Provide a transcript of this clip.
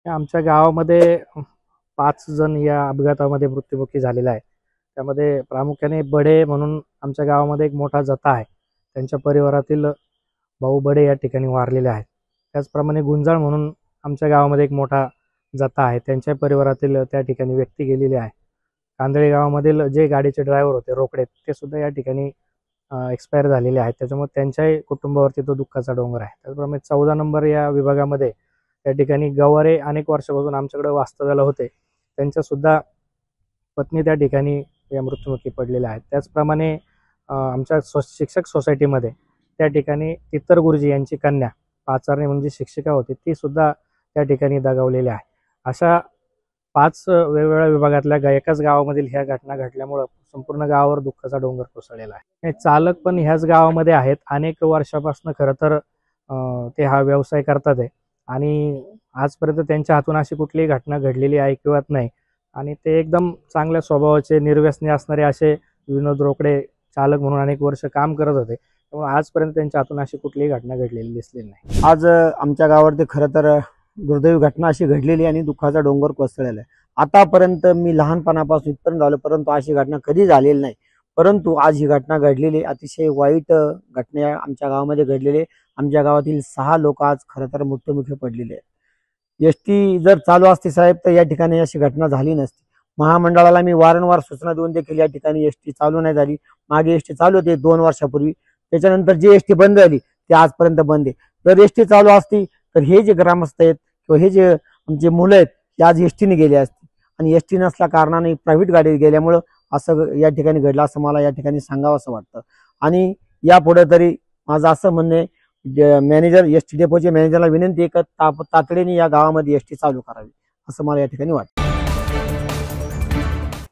आमच्या गावामध्ये 5 जण या अपघातामध्ये मृत्युमुखी झालेले आहे। त्यामध्ये प्रामुख्याने बडे म्हणून आमच्या गावामध्ये एक मोठा जथा आहे, त्यांच्या परिवारातील भाऊ बडे या ठिकाणी वारलेले आहेत। त्याचप्रमाणे गुंजाळ म्हणून आमच्या गावामध्ये एक मोठा जथा आहे, त्यांच्या परिवारातील त्या ठिकाणी व्यक्ती गेलेली आहे। कांदळे गावामधील जे गाडीचे ड्रायव्हर होते रोकडे, ते सुद्धा या ठिकाणी एक्सपायर झालेले आहेत। त्याच्यामुळे त्यांच्याही कुटुंबावरती तो दुःखाचा डोंगर आहे। त्याचप्रमाणे 14 नंबर या विभागामध्ये त्या ठिकाणी गवारे अनेक वर्षापासून आमच्याकडे वास्तव्याला होते, त्यांच्या सुद्धा पत्नी त्या ठिकाणी या मृत्युमुखी पडलेल्या आहेत। त्याचप्रमाणे आमच्या शिक्षक सोसायटीमध्ये त्या ठिकाणी तितर गुरुजी यांची कन्या पाचारणे म्हणजे शिक्षिका होती, ती सुद्धा त्या ठिकाणी दगावलेली आहे। अशा 5 वेगवेगळ्या विभागातल्या एकाच गावामधील ह्या घटना घडल्यामुळे संपूर्ण गावावर दुःखाचा डोंगर कोसळलेला आहे। चालक पण ह्याच गावामध्ये आहेत, अनेक वर्षापासून खरं तर ते हा व्यवसाय करतात आहे आणि आजपर्यंत त्यांच्या हातून अशी कुठलीही घटना घडलेली आहे किंवा नाही। आणि ते एकदम चांगल्या स्वभावाचे निर्व्यसनी असणारे असे विनोद रोकडे चालक म्हणून अनेक वर्ष काम करत होते, त्यामुळे आजपर्यंत त्यांच्या हातून अशी कुठलीही घटना घडलेली दिसली नाही। आज आमच्या गावावरती खरं तर दुर्दैवी घटना अशी घडलेली आणि दुःखाचा डोंगर कोसळलेला आहे। आतापर्यंत मी लहानपणापासून इथपर्यंत झालो, परंतु अशी घटना कधी झालेली नाही। परंतु आज ही घटना घडलेली अतिशय वाईट घटना आमच्या गावामध्ये घडलेली। आमच्या गावातील 6 लोक आज खरं तर मृत्युमुखी पडलेले आहेत। एसटी जर चालू असती साहेब तर या ठिकाणी अशी घटना झाली नसती। महामंडळाला मी वारंवार सूचना देऊन देखील या ठिकाणी एसटी चालू नाही झाली। मागे एसटी चालू होती 2 वर्षापूर्वी, त्याच्यानंतर जी एसटी बंद झाली ती आजपर्यंत बंद आहे। जर एसटी चालू असती तर हे जे ग्रामस्थ आहेत किंवा हे जे आमचे मुलं आहेत ते आज एसटीने गेले असते, आणि एसटी नसल्या कारणाने प्रायव्हेट गाडीत गेल्यामुळं असं या ठिकाणी घडलं असं मला या ठिकाणी सांगावं असं वाटतं। आणि यापुढे तरी माझं असं म्हणणे, मॅनेजर एसटी डेपोचे मॅनेजरला विनंती आहे की तातडीने या गावामध्ये एसटी चालू करावी असं मला या ठिकाणी वाटतं।